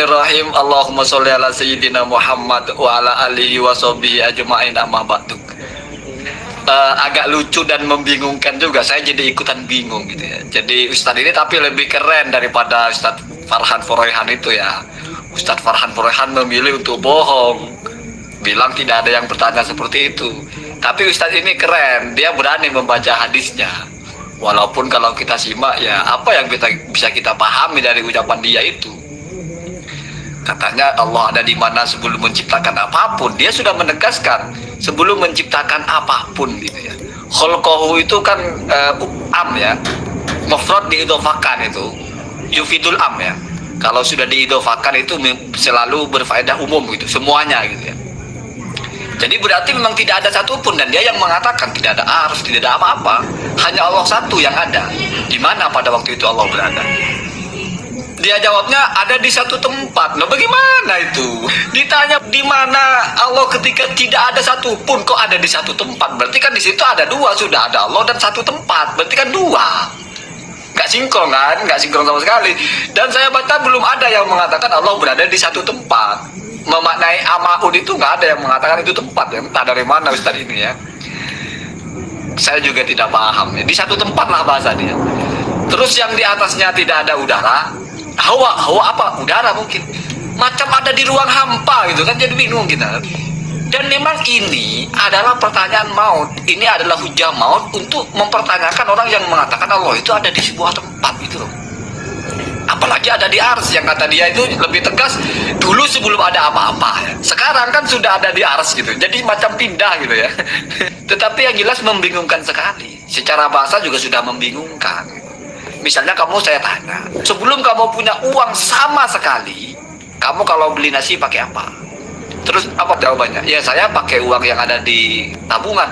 Bismillahirrahmanirrahim. Allahumma sholli ala sayyidina Muhammad wa ala alihi wa sahbihi ajma'in, amma ba'du. Agak lucu dan membingungkan juga, saya jadi ikutan bingung gitu ya. Jadi Ustadz ini tapi lebih keren daripada Ustadz Farhan Foroihan itu ya. Ustadz Farhan Foroihan memilih untuk bohong, bilang tidak ada yang bertanya seperti itu. Tapi Ustadz ini keren, dia berani membaca hadisnya. Walaupun kalau kita simak ya, apa yang bisa kita pahami dari ucapan dia itu? Katanya Allah ada di mana sebelum menciptakan apapun. Dia sudah menegaskan sebelum menciptakan apapun gitu ya. Kholqahu itu kan am ya, mufrad diidhofakan itu yufidul am ya. Kalau sudah diidhofakan itu selalu berfaedah umum gitu, semuanya gitu ya. Jadi berarti memang tidak ada satupun, dan dia yang mengatakan tidak ada arus, tidak ada apa-apa, hanya Allah satu yang ada. Di mana pada waktu itu Allah berada? Dia jawabnya ada di satu tempat. Nah, bagaimana itu? Ditanya di mana Allah ketika tidak ada satupun, kok ada di satu tempat? Berarti kan di situ ada dua, sudah ada Allah dan satu tempat. Berarti kan dua. Nggak sinkron kan? Nggak sinkron sama sekali. Dan saya baca belum ada yang mengatakan Allah berada di satu tempat. Memaknai amaud itu nggak ada yang mengatakan itu tempat ya. Entah dari mana Ustadz ini ya. Saya juga tidak paham ya. Di satu tempat lah bahasa dia. Terus yang di atasnya tidak ada udara. Hawa apa? Udara mungkin. Macam ada di ruang hampa gitu kan, jadi bingung kita. Dan memang ini adalah pertanyaan maut. Ini adalah hujah maut untuk mempertanyakan orang yang mengatakan Allah itu ada di sebuah tempat gitu loh. Apalagi ada di ars, yang kata dia itu lebih tegas dulu sebelum ada apa-apa ya. Sekarang kan sudah ada di ars gitu, jadi macam pindah gitu ya. Tetapi yang jelas membingungkan sekali. Secara bahasa juga sudah membingungkan gitu. Misalnya saya tanya, sebelum kamu punya uang sama sekali, kamu kalau beli nasi pakai apa? Terus apa jawabannya? Ya saya pakai uang yang ada di tabungan.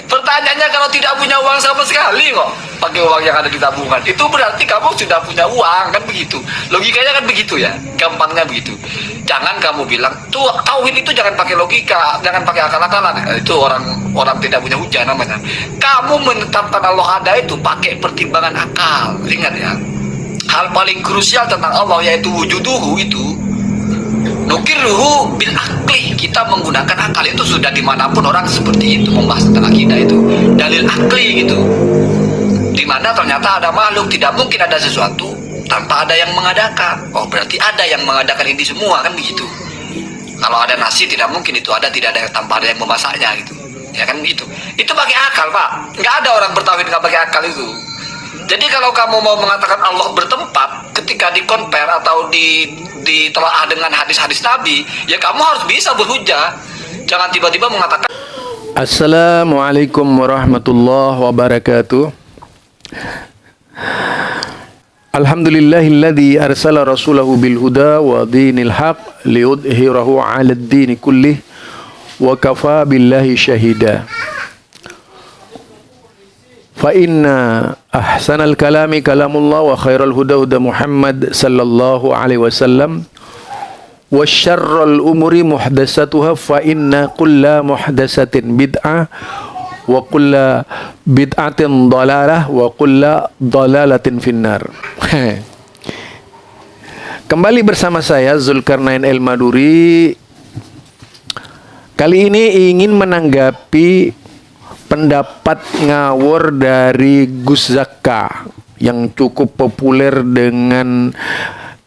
Pertanyaannya, kalau tidak punya uang sama sekali kok pakai uang yang ada di tabungan, itu berarti kamu sudah punya uang kan, begitu logikanya kan, begitu ya, gampangnya begitu. Jangan kamu bilang tuh tauhid itu jangan pakai logika, jangan pakai akal-akalan, itu orang tidak punya hujah namanya. Kamu menetapkan Allah ada itu pakai pertimbangan akal. Ingat ya, hal paling krusial tentang Allah yaitu wujuduhu itu nukiruhu bil akli. Kita menggunakan akal, itu sudah dimanapun orang seperti itu membahas tentang akidah itu dalil akli gitu. Dimana ternyata ada makhluk, tidak mungkin ada sesuatu tanpa ada yang mengadakan. Oh berarti ada yang mengadakan ini semua kan begitu. Kalau ada nasi tidak mungkin itu ada, tidak ada tanpa ada yang memasaknya gitu. Ya kan gitu. Itu pakai akal Pak. Nggak ada orang bertauhid nggak pakai akal itu. Jadi kalau kamu mau mengatakan Allah bertempat, ketika di-compare atau ditelaah dengan hadis-hadis Nabi, ya kamu harus bisa berhujah. Jangan tiba-tiba mengatakan Assalamualaikum warahmatullahi wabarakatuh. Alhamdulillahilladzi arsala rasulahu bil huda wa dinil haq liyudhhirahu 'alad dini kullih wa kafa billahi syahida. Fa inna ahsanal kalami kalamullah wa khairal huda huda Muhammad sallallahu alaihi wasallam wa syarral umuri muhdatsatuha fa inna kulla muhdatsatin bid'ah wa kulla bid'atin dhalalah wa kulla dhalalatin finnar. Kembali bersama saya Zulkarnain El-Maduri. Kali ini ingin menanggapi pendapat ngawur dari Gus Zakka yang cukup populer dengan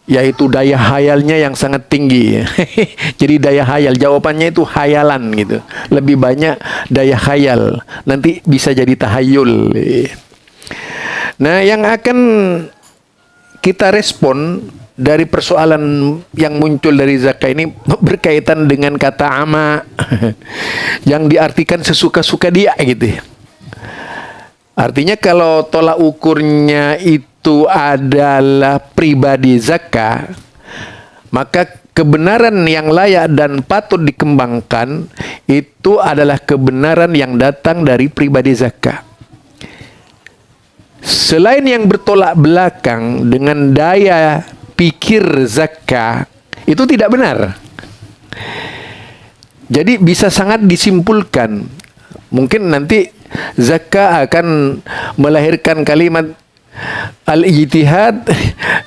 yaitu daya hayalnya yang sangat tinggi. Jadi daya hayal, jawabannya itu hayalan gitu. Lebih banyak daya hayal. Nanti bisa jadi tahayul. Nah, yang akan kita respon dari persoalan yang muncul dari Zakka ini berkaitan dengan kata ama yang diartikan sesuka-suka dia gitu. Artinya kalau tolak ukurnya itu adalah pribadi Zakka, maka kebenaran yang layak dan patut dikembangkan itu adalah kebenaran yang datang dari pribadi Zakka. Selain yang bertolak belakang dengan daya pikir Zakka, itu tidak benar. Jadi bisa sangat disimpulkan. Mungkin nanti Zakka akan melahirkan kalimat Al-ijtihad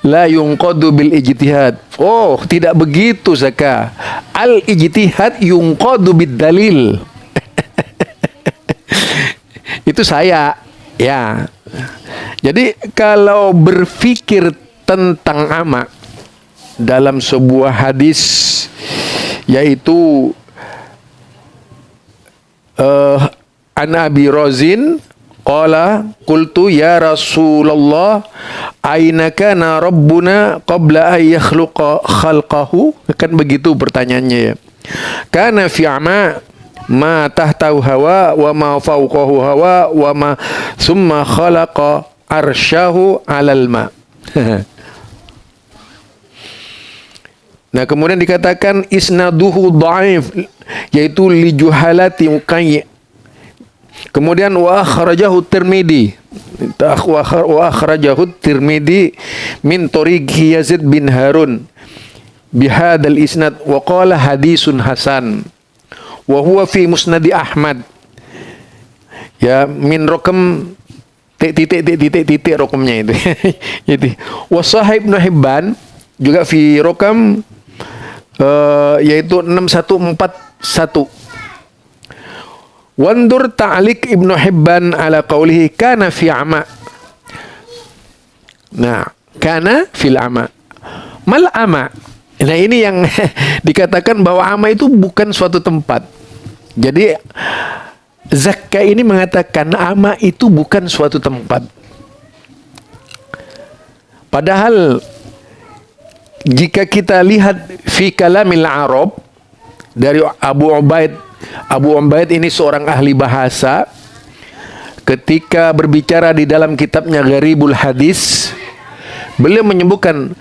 la yunqadu bil ijtihad. Oh, tidak begitu Zaka. Al-ijtihad yunqadu bid dalil. Itu saya, ya. Jadi kalau berpikir tentang ama dalam sebuah hadis, yaitu an Abi Razin qala qultu ya Rasulullah aina kana rabbuna qabla ay yakhluqa khalqahu, kan begitu pertanyaannya ya. Kana fi ama ma tahtahu hawa wa ma fawqahu hawa wa ma summa khalaqa arsyahu 'alal ma. Nah, kemudian dikatakan isnaduhu dhaif, yaitu li juhalati uqayy. Kemudian wa akhrajahu Tirmidzi. Wa akhrajahu Tirmidzi min tariqi Yazid bin Harun bihadzal isnad wa qala hadisun hasan. Wa huwa fi musnad Ahmad. Ya, min raqam titik raqamnya itu. Itu. Wa sahih Ibnu Hibban juga fi raqam yaitu 6141. Wandur ta'liq Ibnu Hibban ala qawlihi kana fi ama. Nah, kana fil ama. Mal ama. Nah, ini yang dikatakan bahwa ama itu bukan suatu tempat. Jadi Zakka ini mengatakan ama itu bukan suatu tempat. Padahal jika kita lihat fi kalamil Arab dari Abu Ubaid ini seorang ahli bahasa, ketika berbicara di dalam kitabnya Gharibul Hadis, beliau menyebutkan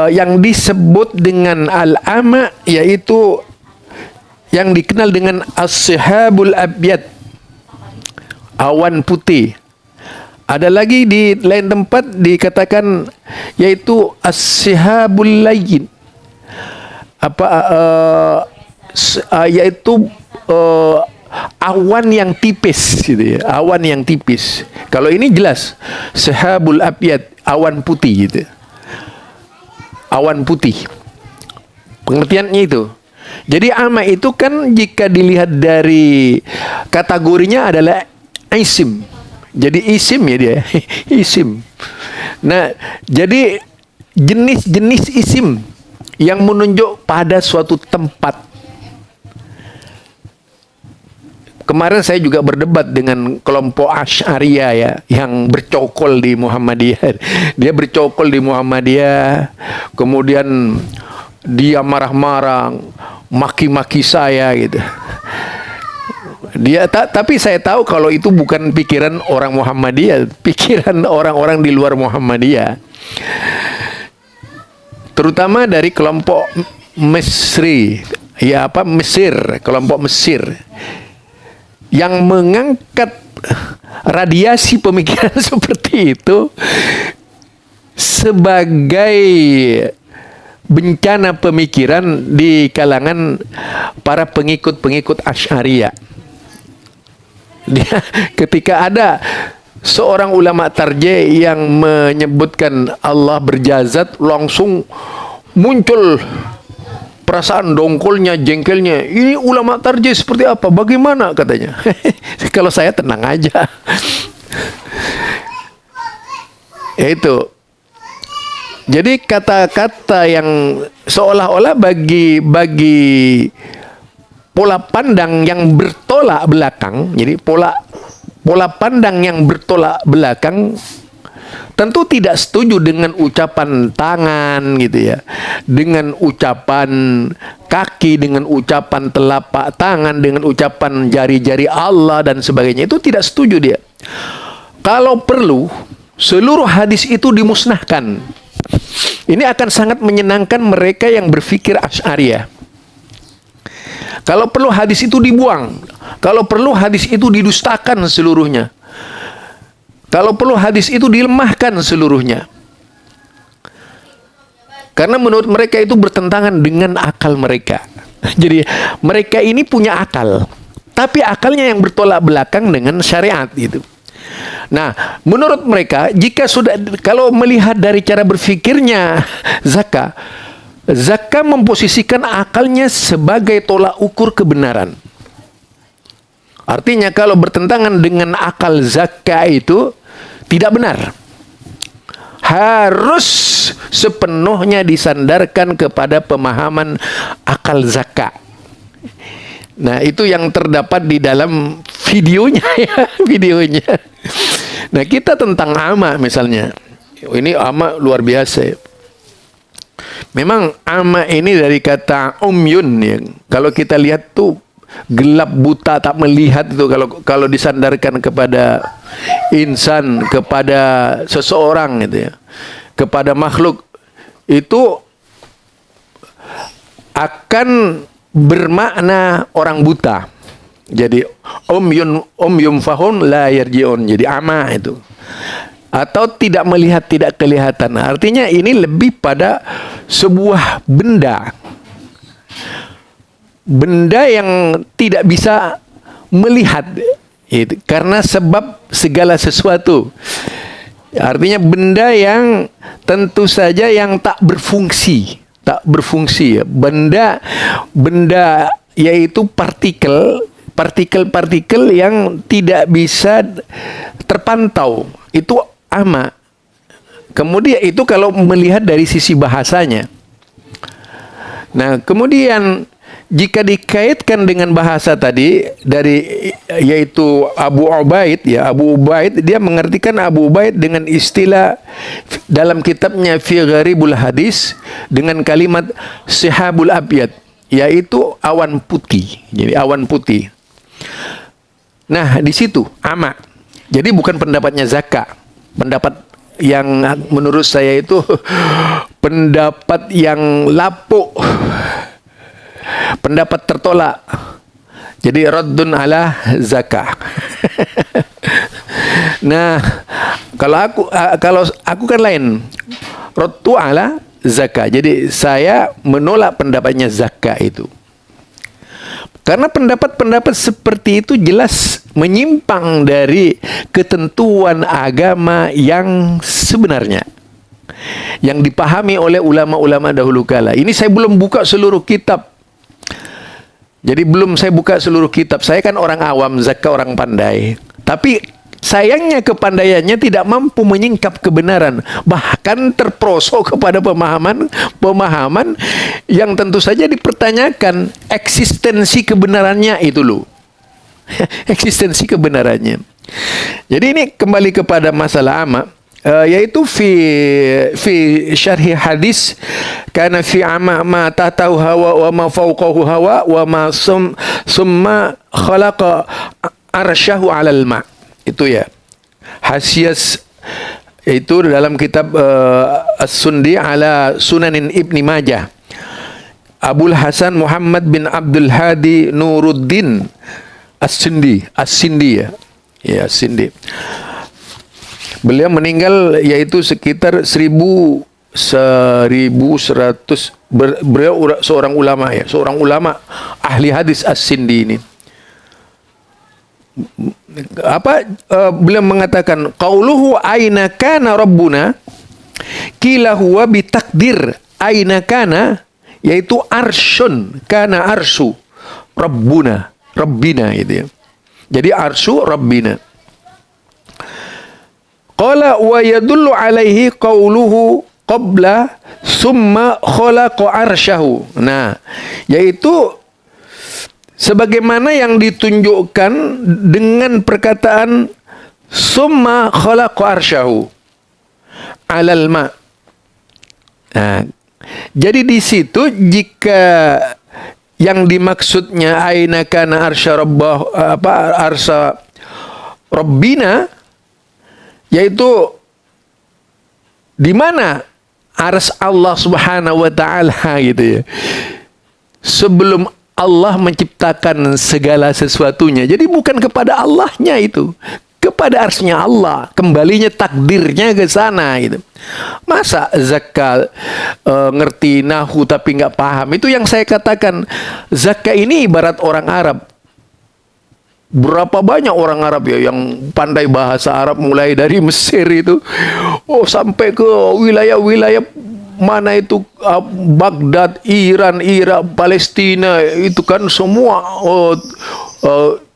yang disebut dengan al-ama yaitu yang dikenal dengan as-sihabul abyad, awan putih. Ada lagi di lain tempat dikatakan yaitu as-sihabul layyin. Yaitu awan yang tipis gitu ya, awan yang tipis. Kalau ini jelas sihabul abyad, awan putih gitu. Awan putih. Pengertiannya itu. Jadi ama itu kan jika dilihat dari kategorinya adalah isim. Jadi isim ya dia, isim. Nah, jadi jenis-jenis isim yang menunjuk pada suatu tempat. Kemarin saya juga berdebat dengan kelompok Asy'ariyah ya, yang bercokol di Muhammadiyah. Dia bercokol di Muhammadiyah, kemudian dia marah-marah, maki-maki saya gitu. Dia tapi saya tahu kalau itu bukan pikiran orang Muhammadiyah, pikiran orang-orang di luar Muhammadiyah. Terutama dari kelompok Mesir, kelompok Mesir yang mengangkat radiasi pemikiran seperti itu sebagai bencana pemikiran di kalangan para pengikut-pengikut Asy'ariyah. Dia ketika ada seorang ulama tarjih yang menyebutkan Allah berjazat, langsung muncul perasaan dongkolnya, jengkelnya. Ini ulama tarjih seperti apa? Bagaimana katanya? Kalau saya tenang aja. Itu. Jadi kata-kata yang seolah-olah bagi pola pandang yang bertolak belakang, jadi pola pandang yang bertolak belakang tentu tidak setuju dengan ucapan tangan gitu ya, dengan ucapan kaki, dengan ucapan telapak tangan, dengan ucapan jari-jari Allah dan sebagainya. Itu tidak setuju dia. Kalau perlu seluruh hadis itu dimusnahkan. Ini akan sangat menyenangkan mereka yang berpikir Asy'ariyah. Kalau perlu hadis itu dibuang. Kalau perlu hadis itu didustakan seluruhnya. Kalau perlu hadis itu dilemahkan seluruhnya. Karena menurut mereka itu bertentangan dengan akal mereka. Jadi mereka ini punya akal, tapi akalnya yang bertolak belakang dengan syariat itu. Nah, menurut mereka, jika sudah, kalau melihat dari cara berfikirnya Zakka, Zakka memposisikan akalnya sebagai tolak ukur kebenaran. Artinya kalau bertentangan dengan akal Zakka itu tidak benar. Harus sepenuhnya disandarkan kepada pemahaman akal Zakka. Nah, itu yang terdapat di dalam videonya ya, videonya. Nah, kita tentang ama misalnya. Ini ama luar biasa. Memang ama ini dari kata umyun ya. Kalau kita lihat tuh gelap, buta, tak melihat itu kalau disandarkan kepada insan, kepada seseorang gitu ya. Kepada makhluk itu akan bermakna orang buta. Jadi umyun fahum la yarji'un. Jadi ama itu. Atau tidak melihat, tidak kelihatan. Artinya ini lebih pada sebuah benda. Benda yang tidak bisa melihat. Itu karena sebab segala sesuatu. Artinya benda yang tentu saja yang tak berfungsi. Tak berfungsi ya. Benda yaitu partikel yang tidak bisa terpantau. Itu ama. Kemudian itu kalau melihat dari sisi bahasanya. Nah, kemudian jika dikaitkan dengan bahasa tadi yaitu Abu Ubaid ya, Abu Ubaid dia mengartikan Abu Ubaid dengan istilah dalam kitabnya Fi Gharibul Hadis dengan kalimat Sihabul Abyad, yaitu awan putih. Jadi awan putih. Nah, di situ ama. Jadi bukan pendapatnya Zakka. Pendapat yang menurut saya itu pendapat yang lapuk. Pendapat tertolak. Jadi raddun ala Zakka. Nah, kalau aku kan lain. Raddu ala Zakka. Jadi saya menolak pendapatnya Zakka itu. Karena pendapat-pendapat seperti itu jelas menyimpang dari ketentuan agama yang sebenarnya, yang dipahami oleh ulama-ulama dahulu kala. Ini saya belum buka seluruh kitab. Jadi belum saya buka seluruh kitab. Saya kan orang awam, Zakka orang pandai. Tapi sayangnya kepandaiannya tidak mampu menyingkap kebenaran. Bahkan terperosok kepada pemahaman yang tentu saja dipertanyakan eksistensi kebenarannya itu loh. Eksistensi kebenarannya. Jadi ini kembali kepada masalah ama. Yaitu fi syarhi hadis kana fi ama ma tatahu hawa wa ma fawqahu hawa wa ma summa khalaqa arsyahu 'alal ma. Itu ya. Hasyias itu dalam kitab As-Sundi ala Sunanin Ibni Majah. Abul Hasan Muhammad bin Abdul Hadi Nuruddin As-Sindi ya. Ya, As-Sindi. Beliau meninggal yaitu sekitar 1100. Beliau seorang ulama ya, seorang ulama ahli hadis As-Sindi ini. Beliau mengatakan qauluhu aina kana rabbuna kila huwa bitakdir aina kana, yaitu arsyun kana arsu rabbuna itu ya. Jadi arsu rabbina. Qala wa yadullu alaihi qauluhu qabla summa khalaqa arsyahu. Nah, yaitu sebagaimana yang ditunjukkan dengan perkataan summa khalaqa arsyahu alal ma. Nah, jadi di situ jika yang dimaksudnya aina kana arsya rabbah arsya rabbina, yaitu di mana ars Allah Subhanahu wa taala gitu ya. Sebelum Allah menciptakan segala sesuatunya. Jadi bukan kepada Allahnya itu, kepada arsnya Allah. Kembalinya takdirnya ke sana gitu. Masa Zakka ngerti nahu tapi nggak paham? Itu yang saya katakan. Zakka ini ibarat orang Arab. Berapa banyak orang Arab ya yang pandai bahasa Arab, mulai dari Mesir itu, sampai ke wilayah-wilayah mana itu, Baghdad, Iran, Irak, Palestina, itu kan semua.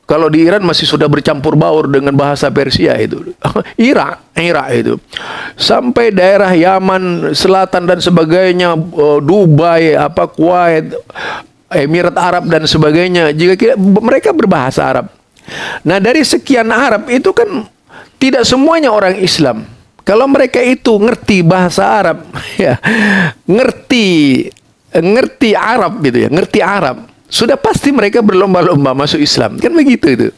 Kalau di Iran masih sudah bercampur baur dengan bahasa Persia itu. Irak itu. Sampai daerah Yaman Selatan dan sebagainya, Dubai, Kuwait, Emirat Arab dan sebagainya. Mereka berbahasa Arab. Nah, dari sekian Arab itu kan tidak semuanya orang Islam. Kalau mereka itu ngerti bahasa Arab, ya, ngerti Arab gitu ya, ngerti Arab, sudah pasti mereka berlomba-lomba masuk Islam. Kan begitu itu.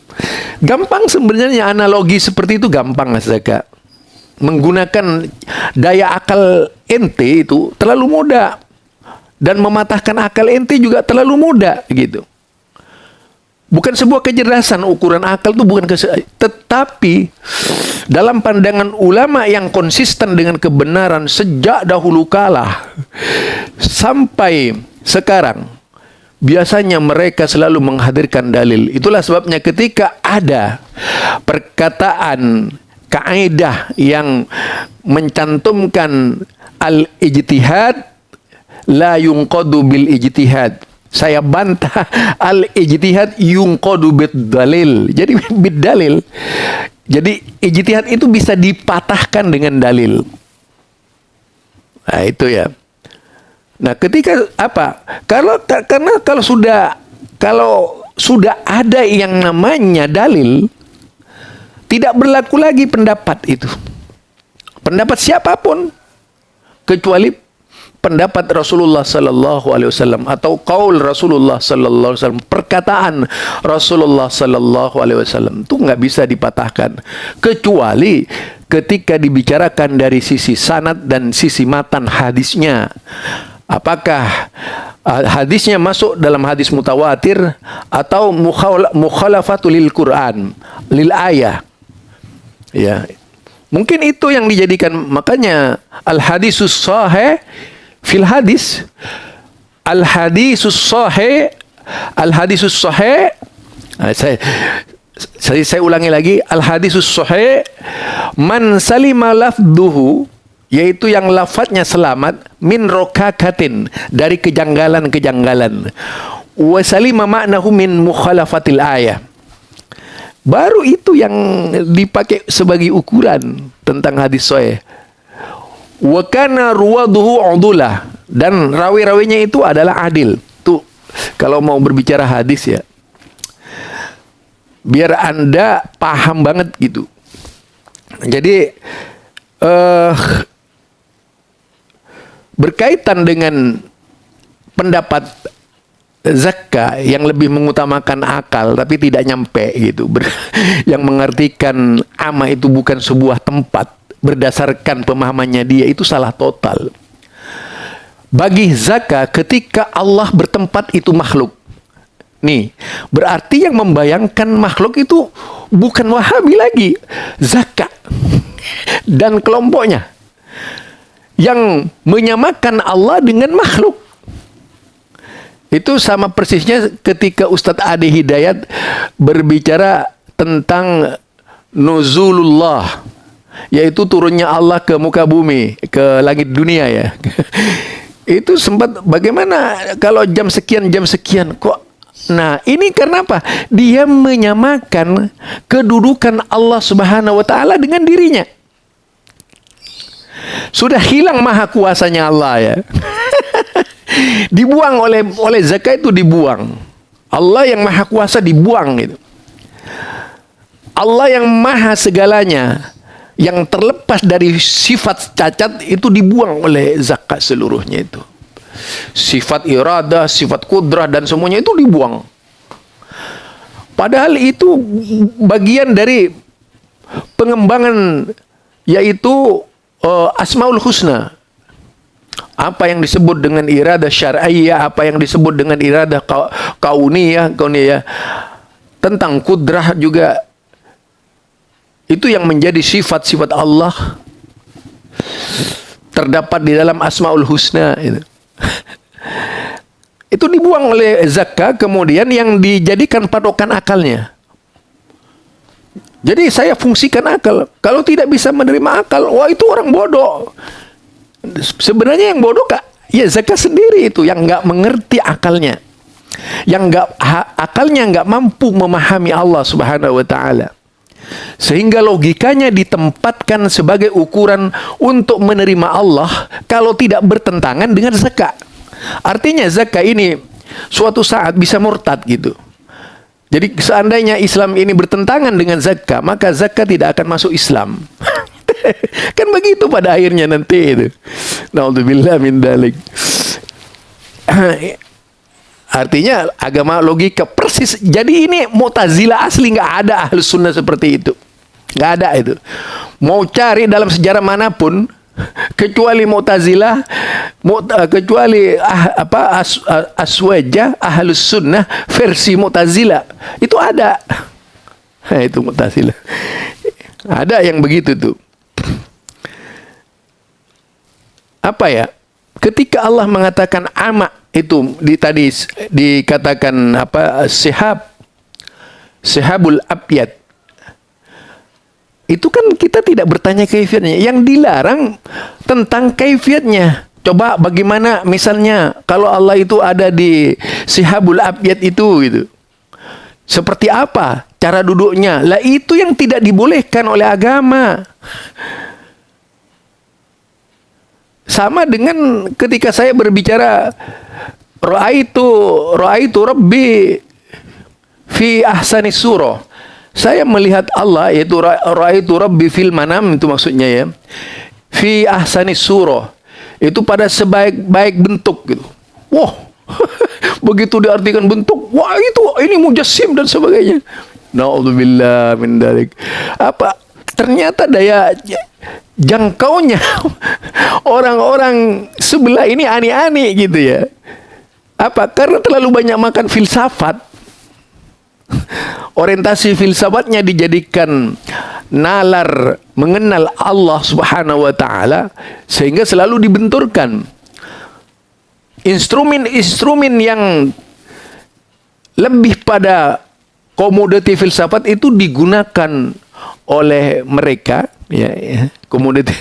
Gampang sebenarnya, analogi seperti itu gampang, Mas Zaka. Menggunakan daya akal ente itu terlalu mudah. Dan mematahkan akal ente juga terlalu mudah gitu. Bukan sebuah kecerdasan, ukuran akal itu bukan tetapi dalam pandangan ulama yang konsisten dengan kebenaran sejak dahulu kala sampai sekarang, biasanya mereka selalu menghadirkan dalil. Itulah sebabnya ketika ada perkataan kaidah yang mencantumkan al-ijtihad la yunqadu bil ijtihad, saya bantah al-ijtihad yunqadu bid dalil. Jadi bid dalil. Jadi ijtihad itu bisa dipatahkan dengan dalil. Nah, itu ya. Nah, ketika apa? Karena kalau sudah ada yang namanya dalil, tidak berlaku lagi pendapat itu. Pendapat siapapun kecuali pendapat Rasulullah sallallahu alaihi wasallam atau qaul Rasulullah sallallahu alaihi wasallam, perkataan Rasulullah sallallahu alaihi wasallam itu nggak bisa dipatahkan kecuali ketika dibicarakan dari sisi sanad dan sisi matan hadisnya. Apakah hadisnya masuk dalam hadis mutawatir atau mukhalafatul lil Quran, lil ayah. Ya. Mungkin itu yang dijadikan, makanya al hadisus sahih fil hadis, al hadisus sahih saya ulangi lagi, al hadisus sahih man salima lafduhu, yaitu yang lafadznya selamat, min rokakatin, dari kejanggalan-kejanggalan, wa salima ma'nahu min mukhalafatil ayah. Baru itu yang dipakai sebagai ukuran tentang hadis sahih. Wa kana ruwaduhu udulah, dan rawi-rawinya itu adalah adil. Tuh, kalau mau berbicara hadis ya, biar Anda paham banget gitu. Jadi berkaitan dengan pendapat Zakka yang lebih mengutamakan akal tapi tidak nyampe gitu, yang mengartikan ama itu bukan sebuah tempat berdasarkan pemahamannya dia, itu salah total. Bagi Zakka, ketika Allah bertempat itu makhluk, nih berarti yang membayangkan makhluk itu bukan Wahabi lagi, Zakka dan kelompoknya yang menyamakan Allah dengan makhluk. Itu sama persisnya ketika Ustadz Adi Hidayat berbicara tentang nuzulullah, yaitu turunnya Allah ke muka bumi, ke langit dunia ya. Itu sempat bagaimana kalau jam sekian kok. Nah, ini karena apa? Dia menyamakan kedudukan Allah Subhanahu wa taala dengan dirinya. Sudah hilang maha kuasanya Allah ya. Dibuang oleh Zakka itu, dibuang. Allah yang maha kuasa dibuang gitu. Allah yang maha segalanya, yang terlepas dari sifat cacat itu dibuang oleh Zakka seluruhnya itu. Sifat iradah, sifat kudrah dan semuanya itu dibuang. Padahal itu bagian dari pengembangan, yaitu Asmaul Husna. Apa yang disebut dengan iradah syar'iyah, apa yang disebut dengan iradah kauniyah, tentang kudrah juga, itu yang menjadi sifat-sifat Allah terdapat di dalam Asmaul Husna itu. Itu dibuang oleh Zakka, kemudian yang dijadikan patokan akalnya. Jadi saya fungsikan akal. Kalau tidak bisa menerima akal, wah itu orang bodoh. Sebenarnya yang bodoh ya zakat sendiri itu yang nggak mengerti akalnya, yang akalnya nggak mampu memahami Allah Subhanahu Wa Taala, sehingga logikanya ditempatkan sebagai ukuran untuk menerima Allah kalau tidak bertentangan dengan zakat. Artinya zakat ini suatu saat bisa murtad gitu. Jadi seandainya Islam ini bertentangan dengan zakat, maka zakat tidak akan masuk Islam. Kan begitu pada akhirnya nanti itu. Naudzubillah min dzalik. Artinya agama logika persis. Jadi ini Mu'tazilah asli, nggak ada Ahlus Sunnah seperti itu. Nggak ada itu. Mau cari dalam sejarah manapun, kecuali Mu'tazilah, kecuali Aswajah, Ahlus Sunnah versi Mu'tazilah itu ada. Itu Mu'tazilah. Ada yang begitu tuh. Apa ya? Ketika Allah mengatakan ama itu tadi dikatakan sihabul abyad. Itu kan kita tidak bertanya kaifiatnya. Yang dilarang tentang kaifiatnya. Coba bagaimana misalnya kalau Allah itu ada di sihabul abyad itu gitu. Seperti apa cara duduknya? Lah itu yang tidak dibolehkan oleh agama. Sama dengan ketika saya berbicara ra'aitu rabbi fi ahsani surah. Saya melihat Allah, yaitu ra'aitu rabbi fil manam, itu maksudnya ya. Fi ahsani surah. Itu pada sebaik-baik bentuk gitu. Wah, begitu diartikan bentuk, wah itu ini mujassim dan sebagainya. Naudzubillah min dzalik. Ternyata daya jangkaunya orang-orang sebelah ini aneh-aneh gitu ya. Karena terlalu banyak makan filsafat. Orientasi filsafatnya dijadikan nalar mengenal Allah Subhanahu Wa Taala, sehingga selalu dibenturkan. Instrumen yang lebih pada komoditi filsafat itu digunakan oleh mereka, komoditi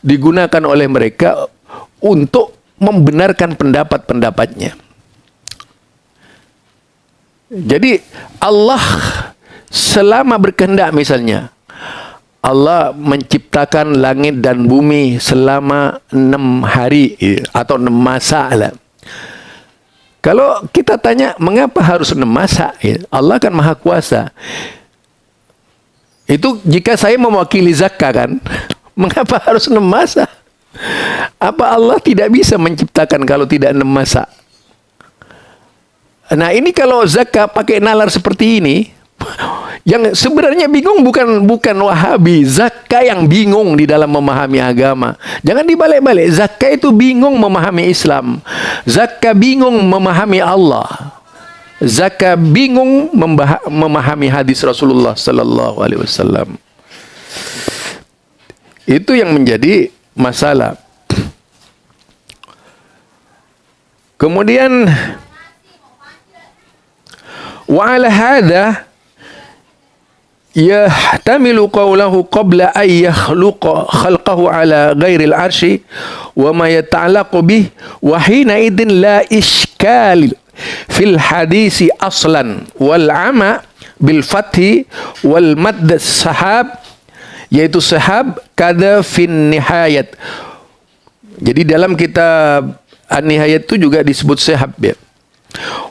digunakan oleh mereka untuk membenarkan pendapat-pendapatnya. Jadi Allah selama berkehendak, misalnya Allah menciptakan langit dan bumi selama 6 hari atau 6 masa lah. Kalau kita tanya mengapa harus 6 masa, Allah kan maha kuasa. Itu jika saya mewakili zakat kan, mengapa harus 6 masa? Apa Allah tidak bisa menciptakan kalau tidak 6 masa? Nah ini kalau zakat pakai nalar seperti ini, yang sebenarnya bingung bukan Wahabi, zakat yang bingung di dalam memahami agama. Jangan dibalik-balik. Zakat itu bingung memahami Islam. Zakat bingung memahami Allah. Zakat bingung memahami hadis Rasulullah sallallahu alaihi wasallam. Itu yang menjadi masalah. Kemudian wa ala hadha yahtamilu qawlahu qabla an yakhluqa khalqahu ala ghairil arshi wa ma yata'allaqu bih wa hina idin la iskal fil hadisi aslan wal ama bil fathi wal madd sahab, yaitu sahab kada fin nihayat. Jadi dalam kitab An-Nihayat itu juga disebut sahab ya.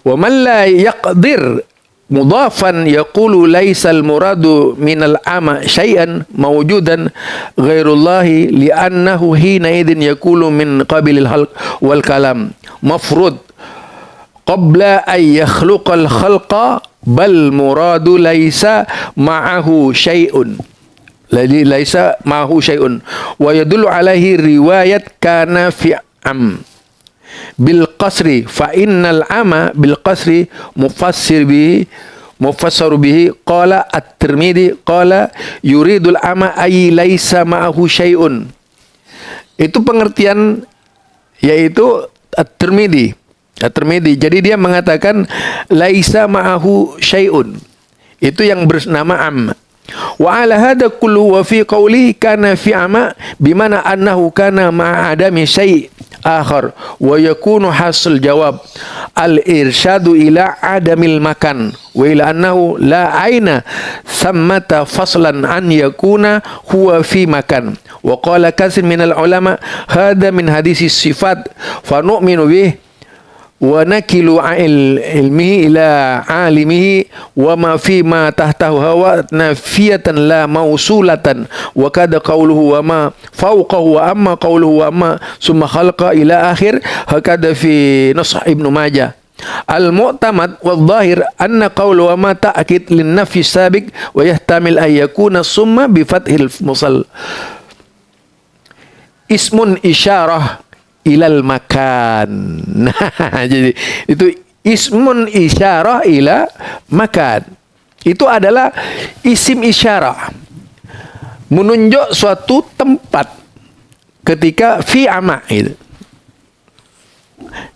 Wa man la yaqdir mudhafan yaqulu laisal muradu minal ama syai'an mawjudan ghairullahi li'annahu hina idin yaqulu min qabilil halq wal kalam mafrud qabla an yakhluqal khalqa bal muradu laisa ma'ahu syai'un. Jadi laisa ma'ahu syai'un wa yadullu alaihi riwayat kana fi'am bil qasri fa innal ama bil qasri mufassaru bihi qala at-Tirmidzi qala yuridul ama ay laisa ma'ahu syai'un. Itu pengertian yaitu at-Tirmidzi. Jadi dia mengatakan laisa ma'ahu syai'un. Itu yang bernama am. Wa ala hadha kullu wa fi qawlihi kana fi ama bimana annahu kana ma'a adami syai' akhar wa yakunu hasil jawab al-irsyadu ila adamil makan wa ila annahu la aina sammata faslan an yakuna huwa fi makan wa qala katsir minal ulama hadha min hadisi sifat fa nu'minu bih wa nakilu ilmihi ila alimihi wa ma fi ma tahtahu hawa nafiyatan la mausulatan wa kada qawluhu wa ma fawqahu wa amma qawluhu wa ma summa khalqa ila akhir hakada fi Nusakh Ibnu Majah. Al-mu'tamad wal-zahir anna qawlu wa ma ta'kid lin nafyi sabiq wa yahtamil ay yakuna summa bi fathil musal ismun isyarah ilal makan. Nah, jadi itu ismun isyarah ila makan. Itu adalah isim isyarah menunjuk suatu tempat ketika fi ama itu.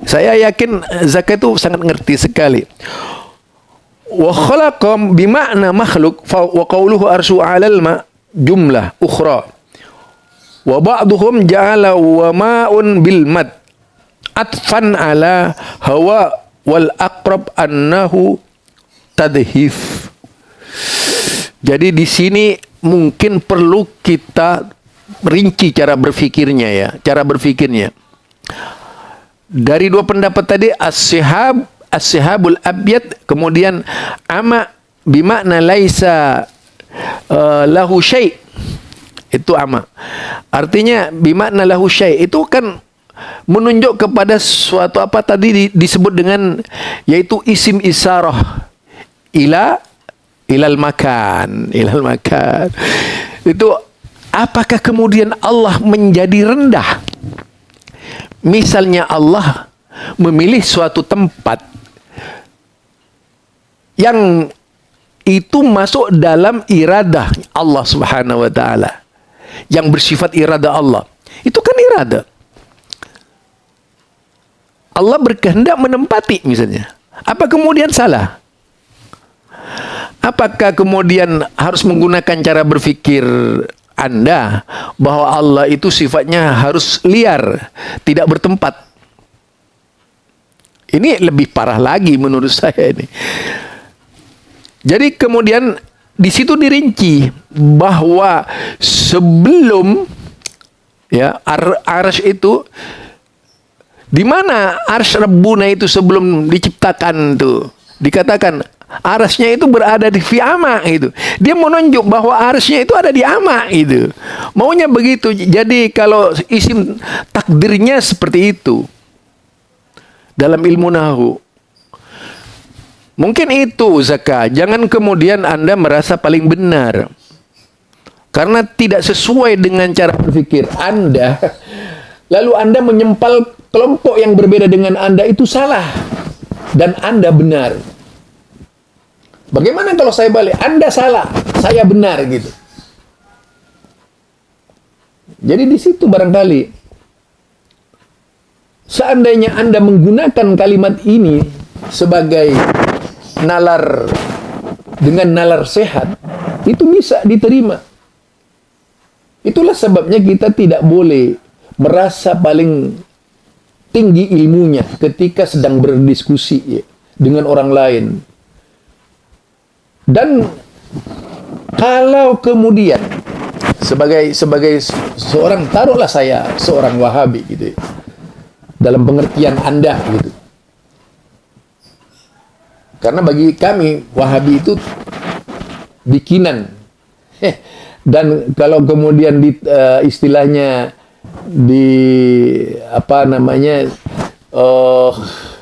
Saya yakin Zakat itu sangat ngerti sekali. Wa khalaqam bimakna makhluk wa qawluhu arsyu 'alal ma jumlah ukhra. Wa ba'duhum ja'ala wa ma'un bil mad atfan ala hawa wal aqrab annahu tadhif. Jadi di sini mungkin perlu kita rinci cara berfikirnya ya, cara berfikirnya. Dari dua pendapat tadi as-sihabul abyad, kemudian ama bimakna laisa lahu syai'. Itu ama. Artinya bimakna lahu syai' itu kan menunjuk kepada suatu apa tadi disebut dengan yaitu isim isyarah ilal makan. Itu apakah kemudian Allah menjadi rendah? Misalnya Allah memilih suatu tempat yang itu masuk dalam iradah Allah Subhanahu wa taala, yang bersifat irada Allah. Itu kan irada. Allah berkehendak menempati misalnya. Apa kemudian salah? Apakah kemudian harus menggunakan cara berfikir Anda bahwa Allah itu sifatnya harus liar, tidak bertempat? Ini lebih parah lagi menurut saya ini. Jadi kemudian di situ dirinci bahwa sebelum ya arsy itu, di mana arsy Rabbuna itu sebelum diciptakan tuh dikatakan arsy-nya itu berada di fi ama itu. Dia menunjuk bahwa arsy-nya itu ada di ama itu. Maunya begitu. Jadi kalau isim takdirnya seperti itu dalam ilmu nahwu. Mungkin itu Zaka. Jangan kemudian Anda merasa paling benar karena tidak sesuai dengan cara berpikir Anda. Lalu Anda menyempal kelompok yang berbeda dengan Anda, itu salah dan Anda benar. Bagaimana kalau saya balik? Anda salah, saya benar gitu. Jadi di situ barangkali seandainya Anda menggunakan kalimat ini sebagai nalar, dengan nalar sehat, itu bisa diterima. Itulah sebabnya kita tidak boleh merasa paling tinggi ilmunya ketika sedang berdiskusi ya, dengan orang lain. Dan kalau kemudian sebagai seorang, taruhlah saya seorang Wahabi gitu, dalam pengertian Anda gitu. Karena bagi kami Wahabi itu bikinan. Dan kalau kemudian istilahnya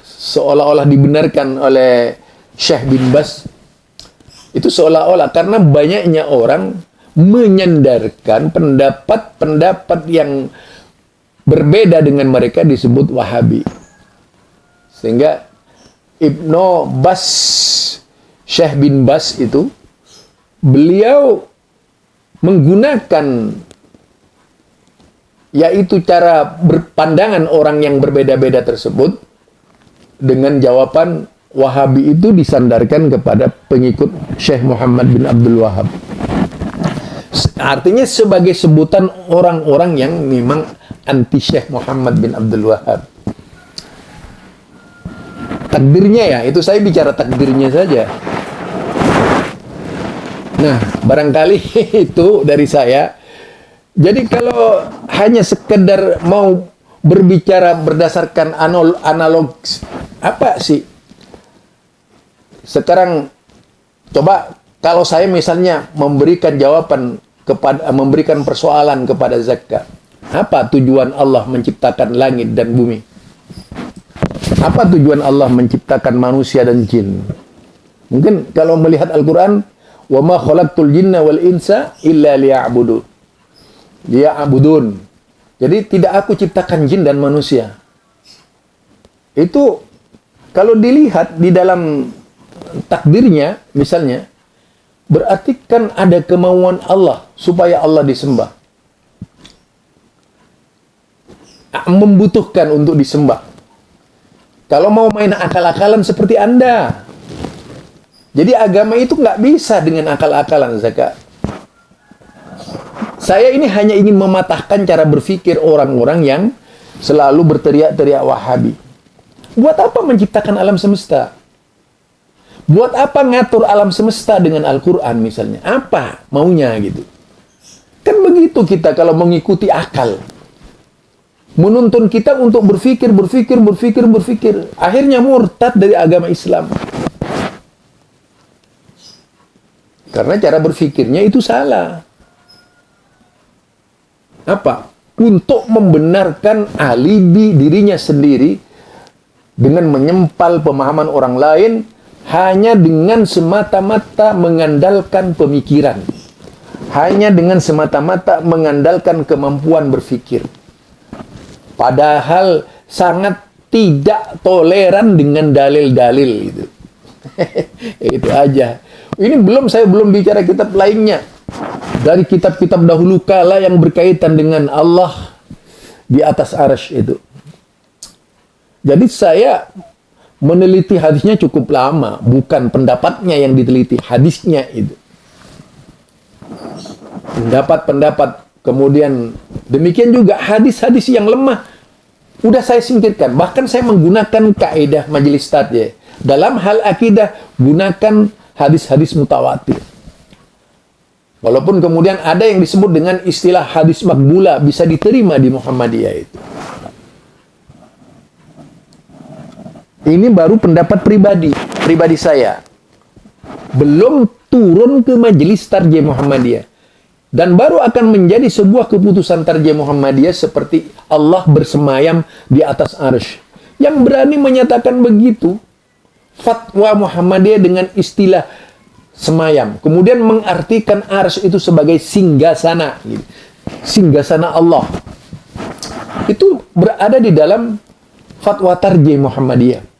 seolah-olah dibenarkan oleh Syekh bin Bas, itu seolah-olah karena banyaknya orang menyandarkan pendapat-pendapat yang berbeda dengan mereka disebut Wahabi. Sehingga Ibnu Bas, Syekh bin Bas itu, beliau menggunakan yaitu cara berpandangan orang yang berbeda-beda tersebut dengan jawaban Wahabi itu disandarkan kepada pengikut Syekh Muhammad bin Abdul Wahab. Artinya sebagai sebutan orang-orang yang memang anti Syekh Muhammad bin Abdul Wahab. Takdirnya ya, itu saya bicara takdirnya saja. Nah, barangkali itu dari saya. Jadi kalau hanya sekedar mau berbicara berdasarkan analog, apa sih? Sekarang coba kalau saya misalnya memberikan jawaban memberikan persoalan kepada Zakka, apa tujuan Allah menciptakan langit dan bumi? Apa tujuan Allah menciptakan manusia dan jin? Mungkin kalau melihat Al-Quran, wa ma khalaqtul jinna wal insa illa liya'budun. Jadi tidak aku ciptakan jin dan manusia. Itu kalau dilihat di dalam takdirnya misalnya, berarti kan ada kemauan Allah supaya Allah disembah. Membutuhkan untuk disembah. Kalau mau main akal-akalan seperti Anda. Jadi agama itu nggak bisa dengan akal-akalan, Zaka. Saya ini hanya ingin mematahkan cara berpikir orang-orang yang selalu berteriak-teriak Wahabi. Buat apa menciptakan alam semesta? Buat apa ngatur alam semesta dengan Al-Quran misalnya? Apa maunya gitu? Kan begitu kita kalau mengikuti akal. Menuntun kita untuk berpikir. Akhirnya murtad dari agama Islam. Karena cara berpikirnya itu salah. Apa? Untuk membenarkan alibi dirinya sendiri dengan menyempal pemahaman orang lain hanya dengan semata-mata mengandalkan pemikiran. Hanya dengan semata-mata mengandalkan kemampuan berpikir. Padahal sangat tidak toleran dengan dalil-dalil itu. Itu aja. Ini saya belum bicara kitab lainnya. Dari kitab-kitab dahulu kala yang berkaitan dengan Allah di atas arsy itu. Jadi saya meneliti hadisnya cukup lama, bukan pendapatnya yang diteliti, hadisnya itu. Pendapat-pendapat, kemudian demikian juga hadis-hadis yang lemah udah saya singkirkan. Bahkan saya menggunakan kaidah majelis tajih. Dalam hal akidah, gunakan hadis-hadis mutawatir. Walaupun kemudian ada yang disebut dengan istilah hadis makbula, bisa diterima di Muhammadiyah itu. Ini baru pendapat pribadi saya. Belum turun ke majelis tarjih Muhammadiyah. Dan baru akan menjadi sebuah keputusan tarjih Muhammadiyah seperti Allah bersemayam di atas arsy. Yang berani menyatakan begitu, fatwa Muhammadiyah dengan istilah semayam. Kemudian mengartikan arsy itu sebagai singgasana. Singgasana Allah. Itu berada di dalam fatwa tarjih Muhammadiyah.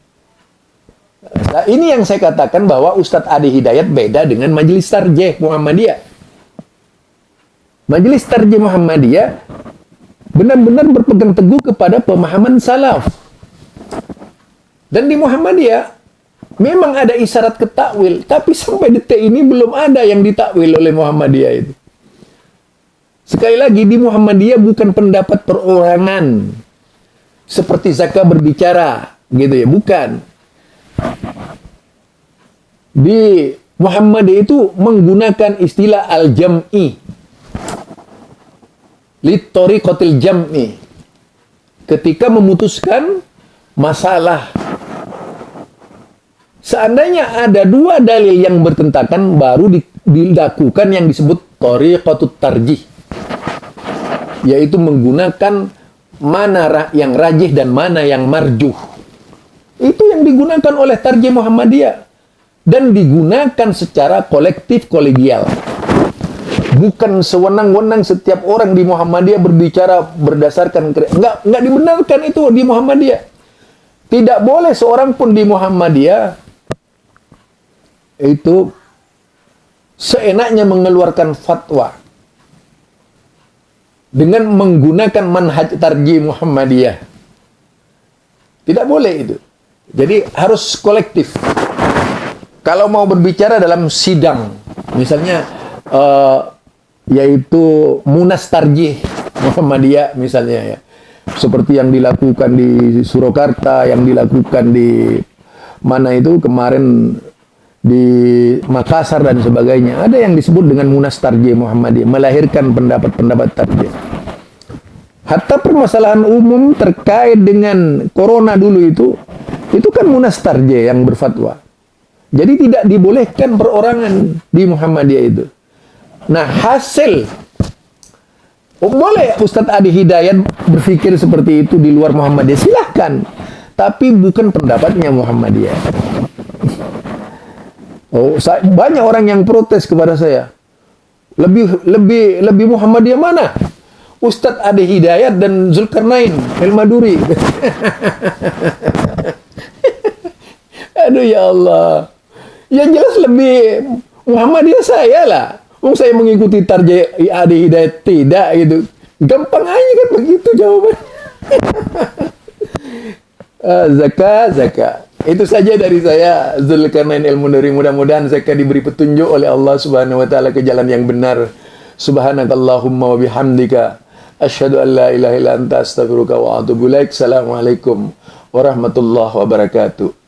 Nah, ini yang saya katakan bahwa Ustadz Adi Hidayat beda dengan majelis tarjih Muhammadiyah. Majelis tarjih Muhammadiyah benar-benar berpegang teguh kepada pemahaman salaf. Dan di Muhammadiyah memang ada isyarat ke takwil, tapi sampai detik ini belum ada yang ditakwil oleh Muhammadiyah itu. Sekali lagi, di Muhammadiyah bukan pendapat perorangan seperti Zakka berbicara, gitu ya, bukan. Di Muhammadiyah itu menggunakan istilah al-jam'i. Litoriqatil jam'i. Ketika memutuskan masalah. Seandainya ada dua dalil yang bertentangan, baru dilakukan yang disebut tariqatut tarjih. Yaitu menggunakan mana yang rajih dan mana yang marjuh. Itu yang digunakan oleh tarjih Muhammadiyah. Dan digunakan secara kolektif kolegial. Bukan sewenang-wenang setiap orang di Muhammadiyah berbicara berdasarkan enggak dibenarkan itu di Muhammadiyah. Tidak boleh seorang pun di Muhammadiyah itu seenaknya mengeluarkan fatwa dengan menggunakan manhaj tarjih Muhammadiyah. Tidak boleh itu. Jadi harus kolektif. Kalau mau berbicara dalam sidang, misalnya yaitu Munas Tarjih Muhammadiyah misalnya ya. Seperti yang dilakukan di Surakarta, yang dilakukan di mana itu kemarin di Makassar dan sebagainya. Ada yang disebut dengan Munas Tarjih Muhammadiyah, melahirkan pendapat-pendapat tarjih. Hatta permasalahan umum terkait dengan corona dulu itu kan Munas Tarjih yang berfatwa. Jadi tidak dibolehkan perorangan di Muhammadiyah itu. Nah, hasil boleh Ustadz Adi Hidayat berpikir seperti itu di luar Muhammadiyah, silahkan. Tapi bukan pendapatnya Muhammadiyah. Banyak orang yang protes kepada saya. Lebih Muhammadiyah mana? Ustadz Adi Hidayat dan Zulkarnain El-Maduri. Aduh ya Allah. Yang jelas lebih Muhammadiyah saya lah. Saya mengikuti tarjih Adi Hidayat tidak gitu. Gampang aja kan begitu jawaban. Zakat. Itu saja dari saya, Zulkarnain El-Maduri. Mudah-mudahan zakat diberi petunjuk oleh Allah Subhanahu wa taala ke jalan yang benar. Subhanakallahumma wa bihamdika asyhadu an la ilaha illa anta astaghfiruka wa atubu ilaik. Assalamualaikum warahmatullahi wabarakatuh.